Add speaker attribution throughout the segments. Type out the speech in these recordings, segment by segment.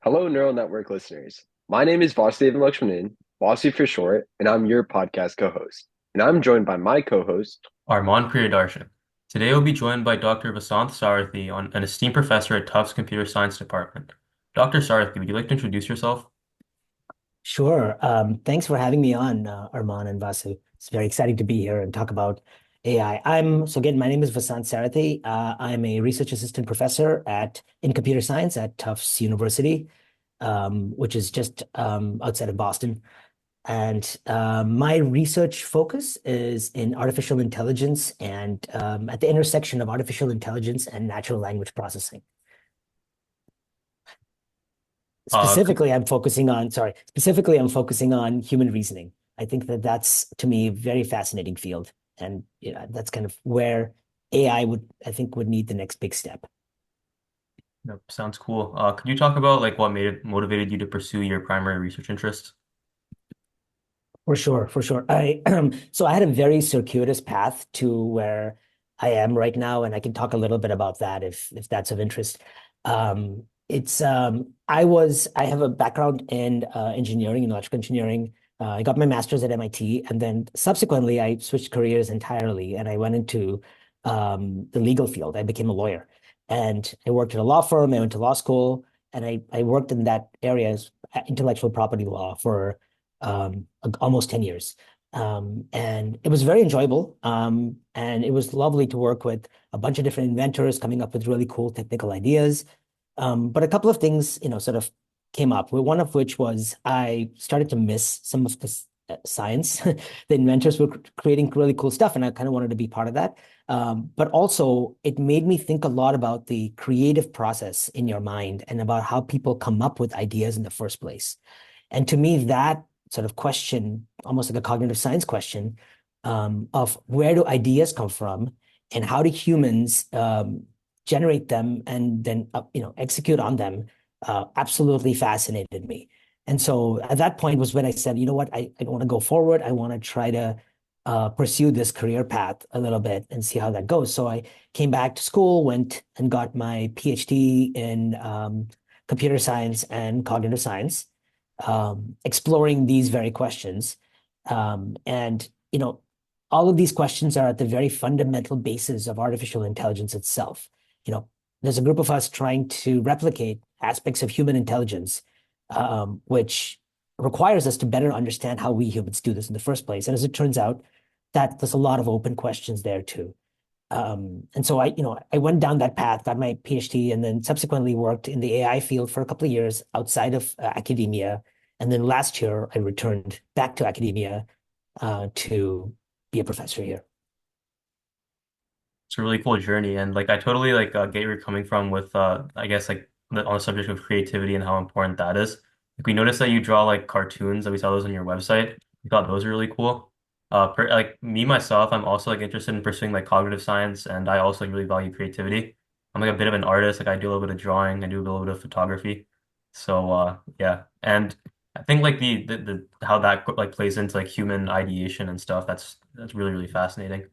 Speaker 1: Hello, Neural Network listeners. My name is Vasudevan Lakshmanan, Vasu for short, and I'm your podcast co-host. And I'm joined by my co-host.
Speaker 2: Arman Priyadarshan. Today we'll be joined by Dr. Vasanth Sarathy, an esteemed professor at Tufts Computer Science Department. Dr. Sarathy, would you like to introduce yourself?
Speaker 3: Sure. Thanks for having me on, Arman and Vasu. It's very exciting to be here and talk about AI. Again, my name is Vasanth Sarathy. I'm a research assistant professor in computer science at Tufts University, which is just outside of Boston. And my research focus is in artificial intelligence and at the intersection of artificial intelligence and natural language processing.
Speaker 2: Uh, c-
Speaker 3: Specifically, I'm focusing on human reasoning. I think that that's, to me, a very fascinating field. And that's kind of where AI would need the next big step.
Speaker 2: no, sounds cool. Could you talk about like what motivated you to pursue your primary research interests?
Speaker 3: For sure, for sure. So I had a very circuitous path to where I am right now, and I can talk a little bit about that if that's of interest. I have a background in engineering, in electrical engineering. I got my master's at MIT, and then subsequently I switched careers entirely, and I went into the legal field. I became a lawyer, and I worked at a law firm. I went to law school, and I worked in that area as intellectual property law for almost 10 years. And it was very enjoyable. And it was lovely to work with a bunch of different inventors coming up with really cool technical ideas. But a couple of things, sort of came up. One of which was I started to miss some of the science. The inventors were creating really cool stuff, and I kind of wanted to be part of that. But also, it made me think a lot about the creative process in your mind and about how people come up with ideas in the first place. And to me, that sort of question, almost like a cognitive science question, of where do ideas come from and how do humans generate them and then execute on them, absolutely fascinated me. And so at that point was when I said, you know what, I don't want to go forward. I want to try to pursue this career path a little bit and see how that goes. So I came back to school, went and got my PhD in computer science and cognitive science, exploring these very questions. And, all of these questions are at the very fundamental basis of artificial intelligence itself. You know, there's a group of us trying to replicate aspects of human intelligence, which requires us to better understand how we humans do this in the first place. And as it turns out, that there's a lot of open questions there too. And so I went down that path, got my PhD, and then subsequently worked in the AI field for a couple of years outside of academia. And then last year, I returned back to academia to be a professor here.
Speaker 2: It's a really cool journey, and like I totally get where you're coming from with I guess like on the subject of creativity and how important that is. Like we noticed that you draw like cartoons, that we saw those on your website. We thought those were really cool. Like me myself, I'm also like interested in pursuing like cognitive science, and I also like, really value creativity. I'm like a bit of an artist. Like I do a little bit of drawing, I do a little bit of photography. So yeah, and I think like the how that like plays into like human ideation and stuff. That's really fascinating.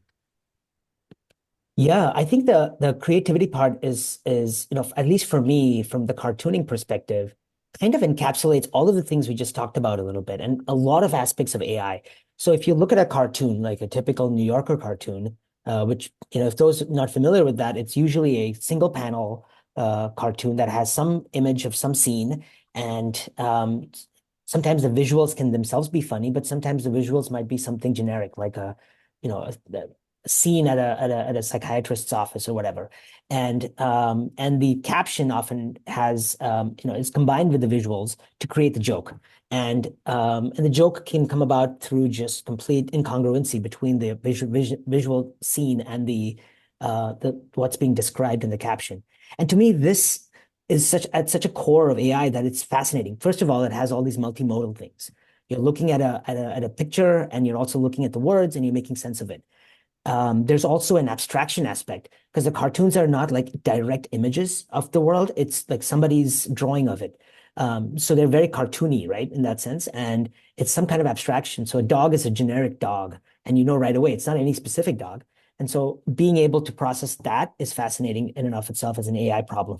Speaker 3: Yeah, I think the creativity part is at least for me from the cartooning perspective kind of encapsulates all of the things we just talked about a little bit and a lot of aspects of AI. So if you look at a cartoon like a typical New Yorker cartoon, which if those not familiar with that, it's usually a single panel cartoon that has some image of some scene, and sometimes the visuals can themselves be funny, but sometimes the visuals might be something generic like a you know a, scene at a psychiatrist's office or whatever. And the caption often has is combined with the visuals to create the joke. And the joke can come about through just complete incongruency between the visual scene and the what's being described in the caption. And to me, this is such a core of AI that it's fascinating. First of all, it has all these multimodal things. You're looking at a picture, and you're also looking at the words, and you're making sense of it. There's also an abstraction aspect because the cartoons are not like direct images of the world. It's like somebody's drawing of it. So they're very cartoony, right, in that sense. And it's some kind of abstraction. So a dog is a generic dog, and you know right away it's not any specific dog. And so being able to process that is fascinating in and of itself as an AI problem.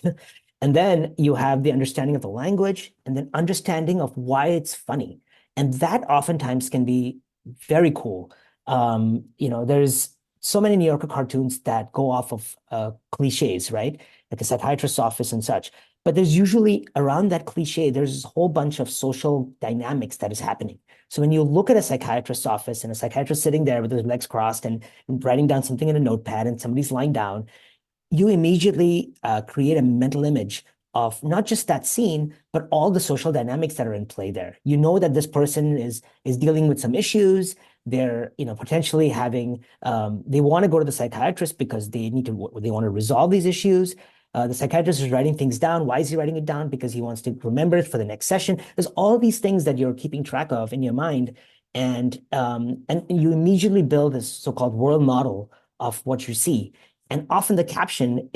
Speaker 3: And then you have the understanding of the language and then understanding of why it's funny. And that oftentimes can be very cool. There's so many New Yorker cartoons that go off of cliches, right? Like a psychiatrist's office and such. But there's usually around that cliche, there's a whole bunch of social dynamics that is happening. So when you look at a psychiatrist's office and a psychiatrist sitting there with his legs crossed and writing down something in a notepad and somebody's lying down, you immediately create a mental image of not just that scene, but all the social dynamics that are in play there. You know that this person is dealing with some issues. They're, potentially having they want to go to the psychiatrist because they want to resolve these issues. The psychiatrist is writing things down. Why is he writing it down? Because he wants to remember it for the next session. There's all these things that you're keeping track of in your mind, and you immediately build this so-called world model of what you see. And often the caption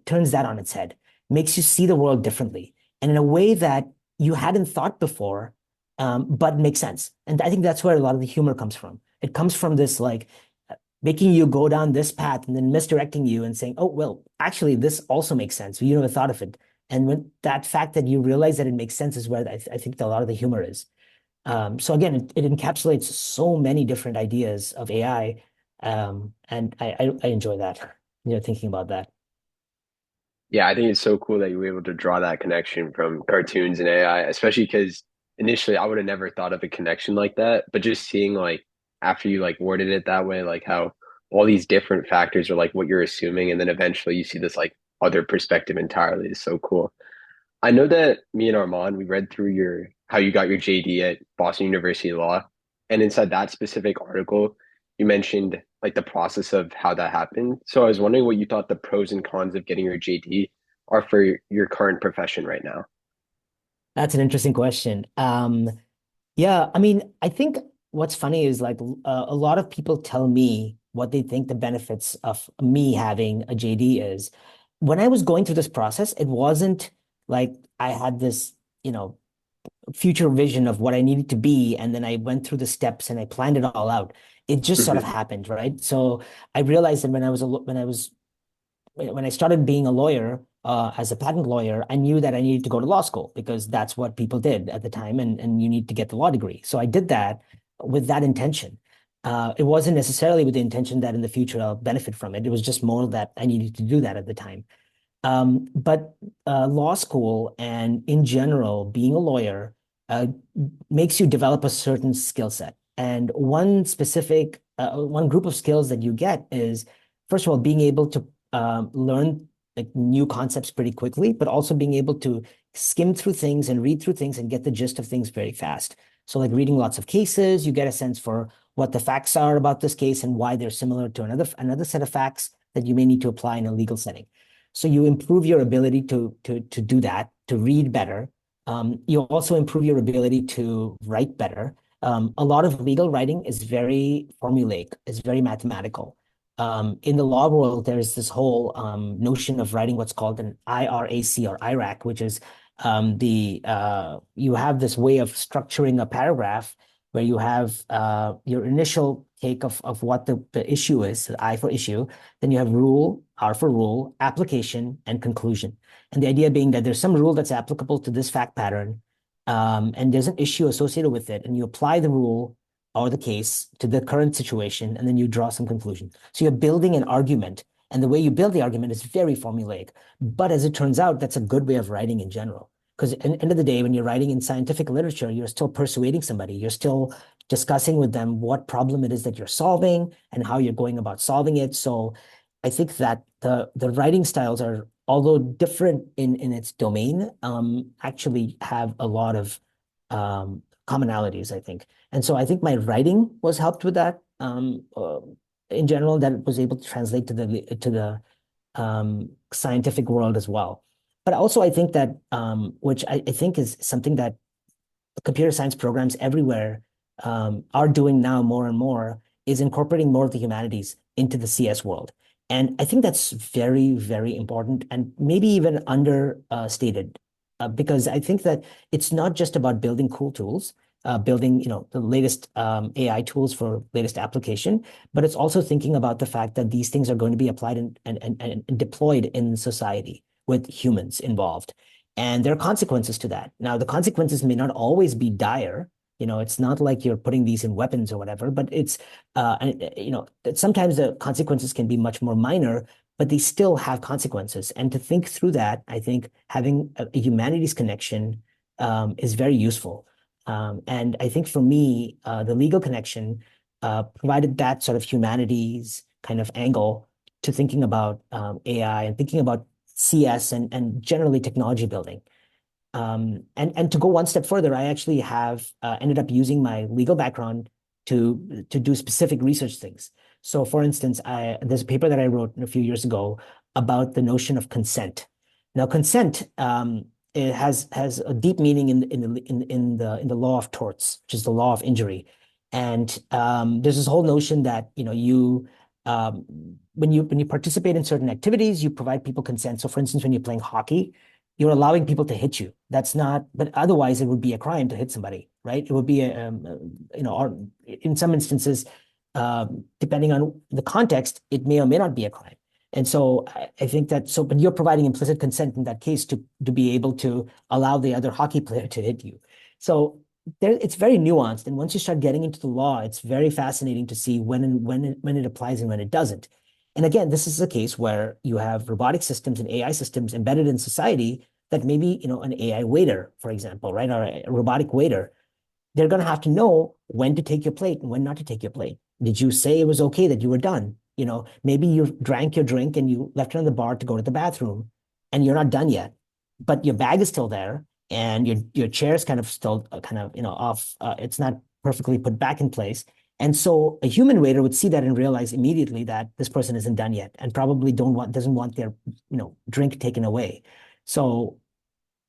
Speaker 3: turns that on its head, makes you see the world differently and in a way that you hadn't thought before, but makes sense. And I think that's where a lot of the humor comes from. It comes from this like making you go down this path and then misdirecting you and saying, oh, well, actually, this also makes sense. You never thought of it. And when that fact that you realize that it makes sense is where I think a lot of the humor is. So again, it encapsulates so many different ideas of AI, and I enjoy that. Thinking about that.
Speaker 1: Yeah, I think it's so cool that you were able to draw that connection from cartoons and AI, especially because initially I would have never thought of a connection like that. But just seeing like after you like worded it that way, like how all these different factors are like what you're assuming, and then eventually you see this like other perspective entirely is so cool. I know that me and Armand, we read through your how you got your JD at Boston University Law, and inside that specific article, you mentioned like the process of how that happened. So I was wondering what you thought the pros and cons of getting your JD are for your current profession right now.
Speaker 3: That's an interesting question. Yeah, I mean, I think what's funny is like a lot of people tell me what they think the benefits of me having a JD is. When I was going through this process, it wasn't like I had this, you know, future vision of what I needed to be, and then I went through the steps and I planned it all out. It just sort of
Speaker 1: Hmm.
Speaker 3: happened, right? So I realized that when I started being a lawyer, as a patent lawyer, I knew that I needed to go to law school because that's what people did at the time, and you need to get the law degree. So I did that with that intention. It wasn't necessarily with the intention that in the future I'll benefit from it. It was just more that I needed to do that at the time. But law school and in general, being a lawyer uh, makes you develop a certain skill set. And one group of skills that you get is, first of all, being able to learn like new concepts pretty quickly, but also being able to skim through things and read through things and get the gist of things very fast. So, like reading lots of cases, you get a sense for what the facts are about this case and why they're similar to another set of facts that you may need to apply in a legal setting. So you improve your ability to do that, to read better. You also improve your ability to write better. A lot of legal writing is very formulaic, is very mathematical. In the law world, there's this whole notion of writing what's called an IRAC or IRAC, which is the you have this way of structuring a paragraph where you have your initial take of what the issue is, I for issue, then you have rule, R for rule, application, and conclusion. And the idea being that there's some rule that's applicable to this fact pattern, and there's an issue associated with it, and you apply the rule or the case to the current situation, and then you draw some conclusion. So you're building an argument, and the way you build the argument is very formulaic. But as it turns out, that's a good way of writing in general. Because at the end of the day, when you're writing in scientific literature, you're still persuading somebody. You're still discussing with them what problem it is that you're solving and how you're going about solving it. So I think that the writing styles are, although different in its domain, actually have a lot of commonalities, I think. And so I think my writing was helped with that in general, that was able to translate to the scientific world as well. But also, I think that, which I think is something that computer science programs everywhere are doing now more and more, is incorporating more of the humanities into the CS world. And I think that's very, very important and maybe even understated, because I think that it's not just about building cool tools, building, the latest AI tools for latest application, but it's also thinking about the fact that these things are going to be applied and deployed in society, with humans involved. And there are consequences to that. Now, the consequences may not always be dire. It's not like you're putting these in weapons or whatever, but sometimes the consequences can be much more minor, but they still have consequences. And to think through that, I think having a humanities connection is very useful. And I think for me, the legal connection provided that sort of humanities kind of angle to thinking about AI and thinking about CS and generally technology building. And to go one step further, I actually have ended up using my legal background to do specific research things. So, for instance, there's a paper that I wrote a few years ago about the notion of consent. Now, consent it has a deep meaning in the law of torts, which is the law of injury. And there's this whole notion that um, when you participate in certain activities, you provide people consent. So, for instance, when you're playing hockey, you're allowing people to hit you. That's not, but otherwise it would be a crime to hit somebody, right? It would be or in some instances, depending on the context, it may or may not be a crime. And so I think that but you're providing implicit consent in that case to be able to allow the other hockey player to hit you. So it's very nuanced. And once you start getting into the law, it's very fascinating to see when it applies and when it doesn't. And again, this is a case where you have robotic systems and AI systems embedded in society that maybe, an AI waiter, for example, right, or a robotic waiter, they're going to have to know when to take your plate and when not to take your plate. Did you say it was okay that you were done? Maybe you drank your drink and you left it on the bar to go to the bathroom and you're not done yet, but your bag is still there and your chair is kind of still kind of, off. It's not perfectly put back in place. And so a human waiter would see that and realize immediately that this person isn't done yet and probably doesn't want their, drink taken away. So,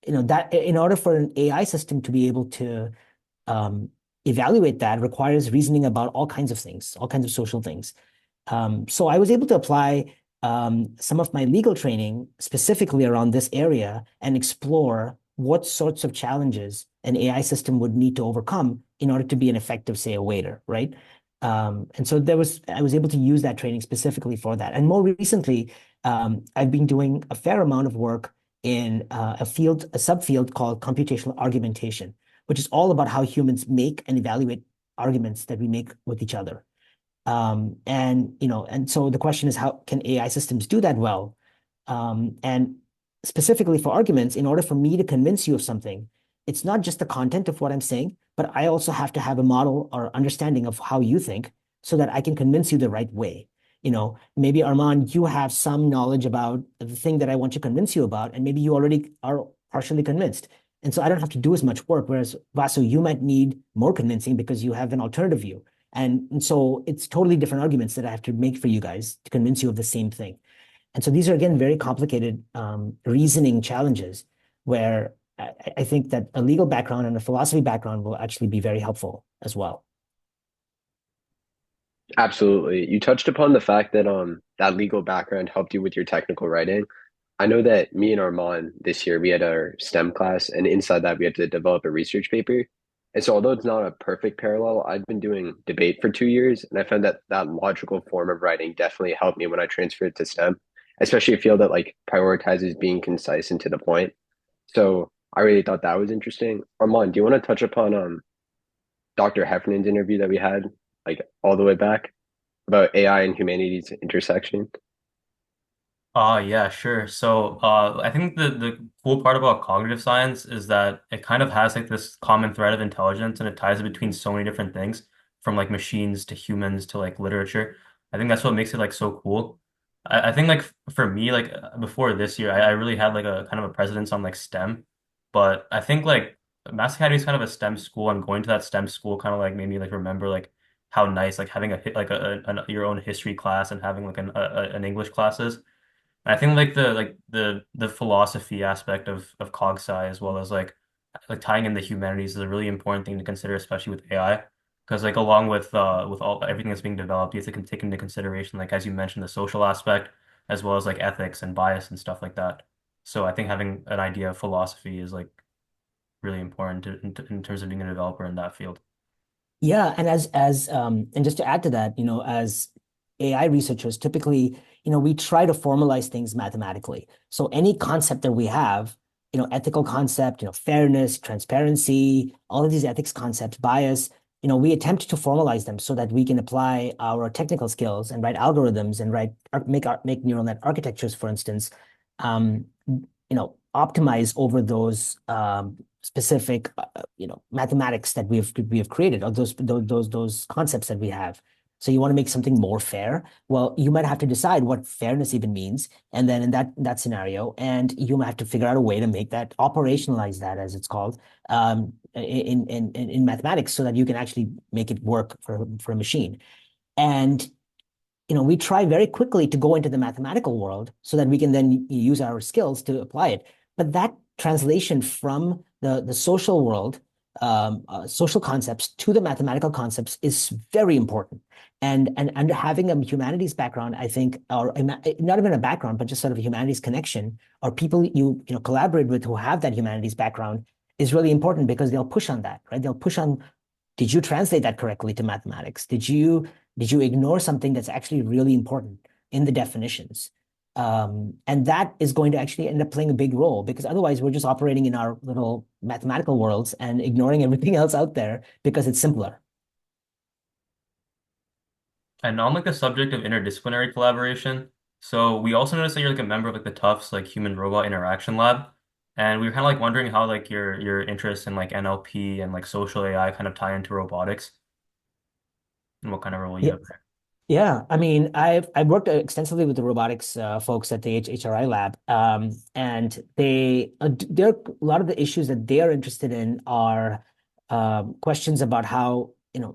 Speaker 3: that in order for an AI system to be able to um, evaluate that requires reasoning about all kinds of things, all kinds of social things. So I was able to apply some of my legal training specifically around this area and explore what sorts of challenges an AI system would need to overcome in order to be an effective, say, a waiter, right? And so I was able to use that training specifically for that. And more recently, I've been doing a fair amount of work in a subfield called computational argumentation, which is all about how humans make and evaluate arguments that we make with each other. And so the question is, how can AI systems do that well? And specifically for arguments, in order for me to convince you of something, it's not just the content of what I'm saying, but I also have to have a model or understanding of how you think so that I can convince you the right way. Maybe Armand, you have some knowledge about the thing that I want to convince you about, and maybe you already are partially convinced. And so I don't have to do as much work. Whereas Vasu, you might need more convincing because you have an alternative view. And so it's totally different arguments that I have to make for you guys to convince you of the same thing. And so these are, again, very complicated reasoning challenges where I think that a legal background and a philosophy background will actually be very helpful as well.
Speaker 1: Absolutely. You touched upon the fact that that legal background helped you with your technical writing. I know that me and Armand this year we had our STEM class, and inside that we had to develop a research paper. And so, although it's not a perfect parallel, I've been doing debate for 2 years, and I found that that logical form of writing definitely helped me when I transferred to STEM, especially a field that like prioritizes being concise and to the point. So I really thought that was interesting. Armand, do you want to touch upon Dr. Heffernan's interview that we had like all the way back about AI and humanities intersection?
Speaker 2: Yeah, sure. So, I think the cool part about cognitive science is that it kind of has like this common thread of intelligence, and it ties it between so many different things, from like machines to humans to like literature. I think that's what makes it like so cool. I think like for me, like before this year, I really had like a kind of a precedence on like STEM, but I think like Mass Academy is kind of a STEM school, and going to that STEM school kind of like made me like remember like how nice like having your own history class and having like an English classes. I think like the philosophy aspect of cog sci, as well as like tying in the humanities, is a really important thing to consider, especially with AI. Because like along with all everything that's being developed, you have to take into consideration, like as you mentioned, the social aspect, as well as like ethics and bias and stuff like that. So I think having an idea of philosophy is like really important in terms of being a developer in that field.
Speaker 3: Yeah, and as and just to add to that, as AI researchers, typically, we try to formalize things mathematically. So any concept that we have, ethical concept, fairness, transparency, all of these ethics concepts, bias, we attempt to formalize them so that we can apply our technical skills and write algorithms and make neural net architectures, for instance, optimize over those specific, mathematics that we have created, or those concepts that we have. So you want to make something more fair. Well, you might have to decide what fairness even means, and then in that scenario, and you might have to figure out a way to make that operationalize that, as it's called, in mathematics, so that you can actually make it work for a machine. And we try very quickly to go into the mathematical world so that we can then use our skills to apply it. But that translation from the social world, social concepts to the mathematical concepts is very important. And having a humanities background, I think, or not even a background, but just sort of a humanities connection, or people you collaborate with who have that humanities background is really important, because they'll push on that, right? They'll push on, did you translate that correctly to mathematics? Did you ignore something that's actually really important in the definitions? And that is going to actually end up playing a big role, because otherwise we're just operating in our little mathematical worlds and ignoring everything else out there because it's simpler.
Speaker 2: And on like the subject of interdisciplinary collaboration, so we also noticed that you're like a member of like the Tufts like Human Robot Interaction Lab, and we were kind of like wondering how like your interest in like NLP and like social AI kind of tie into robotics and what kind of role you
Speaker 3: Yeah,
Speaker 2: have there.
Speaker 3: yeah. I mean, I've worked extensively with the robotics folks at the HRI lab, and there are a lot of the issues that they are interested in are questions about how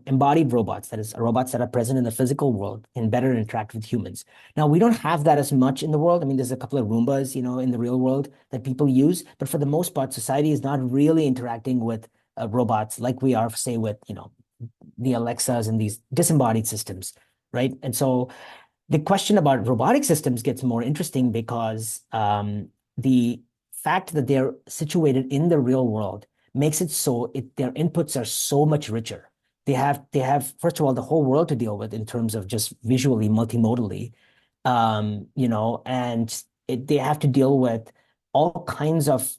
Speaker 3: embodied robots, that is, robots that are present in the physical world, can better interact with humans. Now, we don't have that as much in the world. I mean, there's a couple of Roombas, in the real world that people use, but for the most part, society is not really interacting with robots like we are, say, with the Alexas and these disembodied systems, right? And so the question about robotic systems gets more interesting because the fact that they're situated in the real world makes it so their inputs are so much richer. They have first of all the whole world to deal with in terms of just visually, multimodally, and they have to deal with all kinds of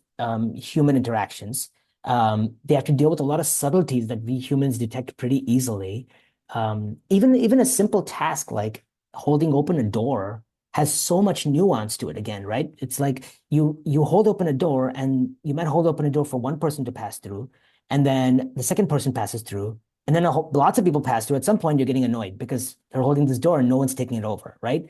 Speaker 3: human interactions. They have to deal with a lot of subtleties that we humans detect pretty easily. Even a simple task like holding open a door has so much nuance to it again, right? It's like you hold open a door, and you might hold open a door for one person to pass through, and then the second person passes through, and then lots of people pass through. At some point, you're getting annoyed because they're holding this door and no one's taking it over, right?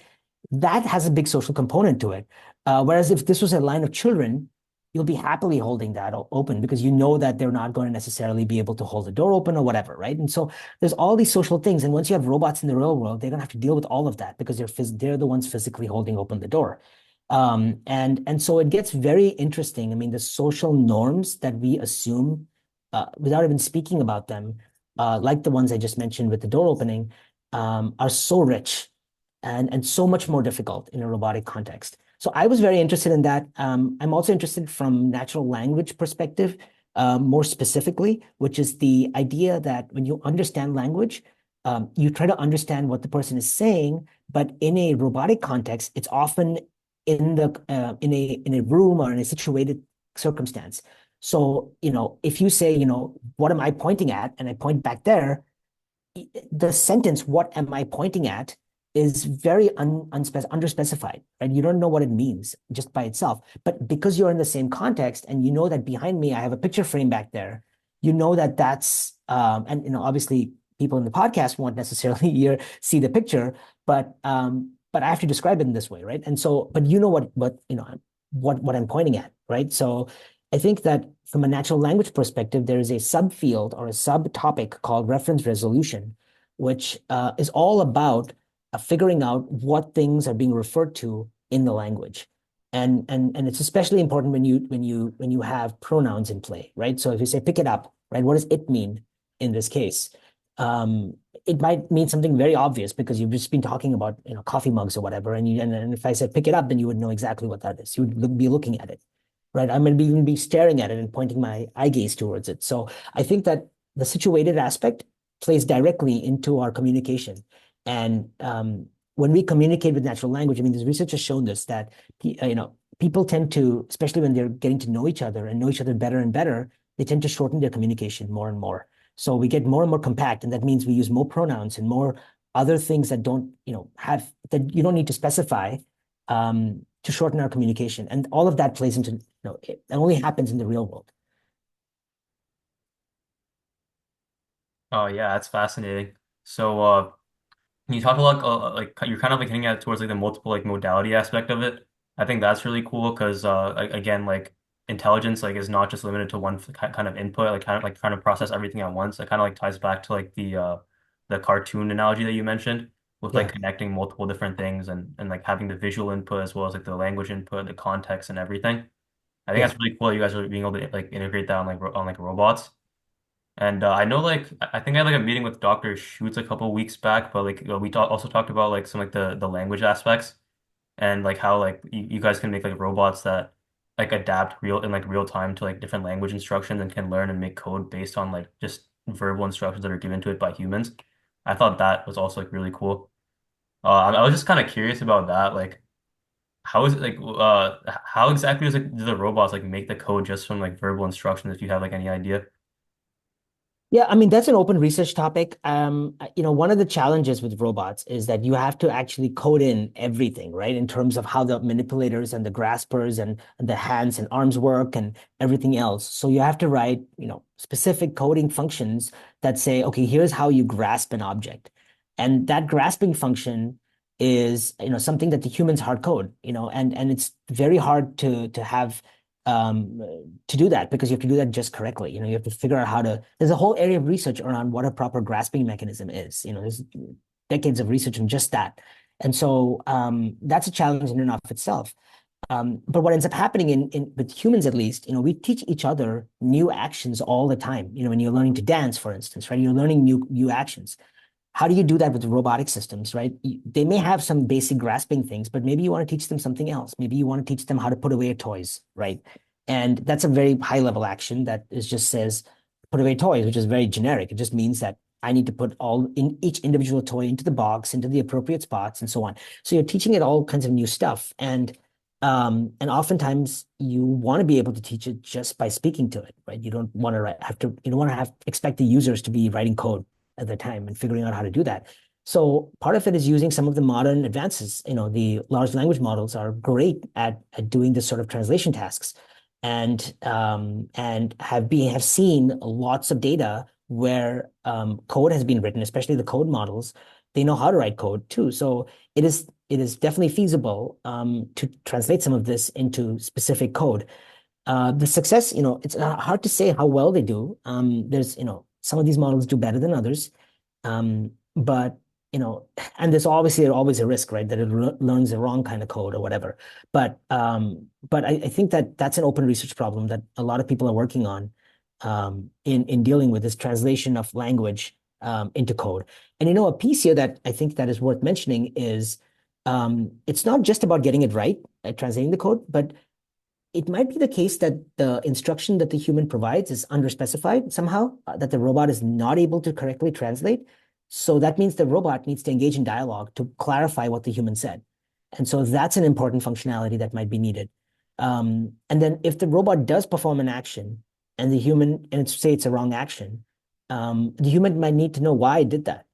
Speaker 3: That has a big social component to it. Whereas if this was a line of children, you'll be happily holding that open because you know that they're not going to necessarily be able to hold the door open or whatever, right? And so there's all these social things. And once you have robots in the real world, they're going to have to deal with all of that because they're the ones physically holding open the door. And so it gets very interesting. I mean, the social norms that we assume, without even speaking about them, like the ones I just mentioned with the door opening, are so rich and so much more difficult in a robotic context. So I was very interested in that. I'm also interested from natural language perspective, more specifically, which is the idea that when you understand language, you try to understand what the person is saying, but in a robotic context, it's often in a room or in a situated circumstance. So, if you say, what am I pointing at? And I point back there, the sentence, what am I pointing at, is very underspecified, right? You don't know what it means just by itself. But because you're in the same context and you know that behind me, I have a picture frame back there, you know that and obviously people in the podcast won't necessarily see the picture, but I have to describe it in this way, right? And so, but you know what I'm pointing at, right? So I think that from a natural language perspective, there is a subfield or a subtopic called reference resolution, which is all about figuring out what things are being referred to in the language. And it's especially important when you have pronouns in play, right? So if you say pick it up, right, what does it mean in this case? Um, it might mean something very obvious because you've just been talking about coffee mugs or whatever, and if I said pick it up, then you would know exactly what that is. You would be looking at it, right? I'm going to even be staring at it and pointing my eye gaze towards it. So I think that the situated aspect plays directly into our communication. And when we communicate with natural language, I mean, this research has shown this that people tend to, especially when they're getting to know each other and know each other better and better, they tend to shorten their communication more and more. So we get more and more compact, and that means we use more pronouns and more other things that don't, have that you don't need to specify to shorten our communication. And all of that plays into, it only happens in the real world.
Speaker 2: Oh yeah, that's fascinating. So you talk a lot like you're kind of like hitting at towards like the multiple like modality aspect of it. I think that's really cool because again like intelligence like is not just limited to one kind of input, like kind of like trying to process everything at once. It kind of like ties back to like the cartoon analogy that you mentioned with like
Speaker 3: Yeah,
Speaker 2: connecting multiple different things and like having the visual input as well as like the language input, the context and everything. I think
Speaker 3: yeah.
Speaker 2: that's really cool that you guys are being able to like integrate that on like on like robots. And I know, like, I think I had like a meeting with Dr. Schutz a couple weeks back, but like we also talked about like some like the language aspects and like how like you guys can make like robots that like adapt real time to like different language instructions and can learn and make code based on like just verbal instructions that are given to it by humans. I thought that was also like really cool. I was just kind of curious about that. Like, how is it like how exactly does like do the robots like make the code just from like verbal instructions if you have like any idea?
Speaker 3: Yeah, I mean, that's an open research topic. One of the challenges with robots is that you have to actually code in everything, right? In terms of how the manipulators and the graspers and the hands and arms work and everything else. So you have to write, specific coding functions that say, okay, here's how you grasp an object. And that grasping function is, something that the humans hard code, and it's very hard to have um, to do that because you have to do that just correctly. You have to figure out how to. There's a whole area of research around what a proper grasping mechanism is. There's decades of research on just that, and so that's a challenge in and of itself. But what ends up happening in with humans, at least, we teach each other new actions all the time. When you're learning to dance, for instance, right? You're learning new actions. How do you do that with robotic systems, right? They may have some basic grasping things, but maybe you want to teach them something else. Maybe you want to teach them how to put away toys, right? And that's a very high level action that is just says put away toys, which is very generic. It just means that I need to put all in each individual toy into the box, into the appropriate spots, and so on. So you're teaching it all kinds of new stuff. And oftentimes you want to be able to teach it just by speaking to it, right? You don't want to have to, you don't want to have expect the users to be writing code at the time and figuring out how to do that. So part of it is using some of the modern advances. The large language models are great at doing this sort of translation tasks, and have seen lots of data where code has been written, especially the code models. They know how to write code too. So it is definitely feasible to translate some of this into specific code. The success, it's hard to say how well they do. There's, some of these models do better than others. But, and there's obviously always a risk, right? That it learns the wrong kind of code or whatever. But I think that that's an open research problem that a lot of people are working on in dealing with this translation of language into code. And, a piece here that I think that is worth mentioning is it's not just about getting it right at translating the code, but it might be the case that the instruction that the human provides is underspecified somehow, that the robot is not able to correctly translate. So that means the robot needs to engage in dialogue to clarify what the human said. And so that's an important functionality that might be needed. And then if the robot does perform an action and the human, and say it's a wrong action, the human might need to know why it did that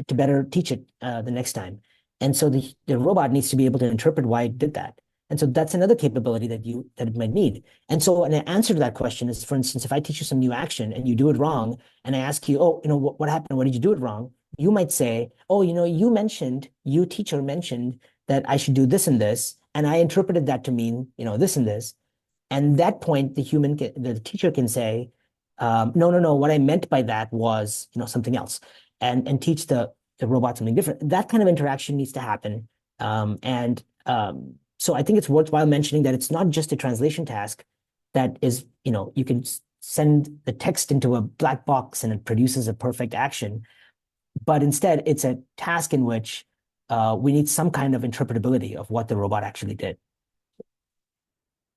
Speaker 3: to better teach it the next time. And so the robot needs to be able to interpret why it did that. And so that's another capability that it might need. And so an answer to that question is, for instance, if I teach you some new action and you do it wrong, and I ask you, oh, what happened? Why did you do it wrong? You might say, oh, you teacher mentioned that I should do this and this, and I interpreted that to mean, this and this. And that point, the teacher can say, no, no, no, what I meant by that was, something else, and teach the robot something different. That kind of interaction needs to happen. So I think it's worthwhile mentioning that it's not just a translation task that is, you can send the text into a black box and it produces a perfect action, but instead it's a task in which we need some kind of interpretability of what the robot actually did.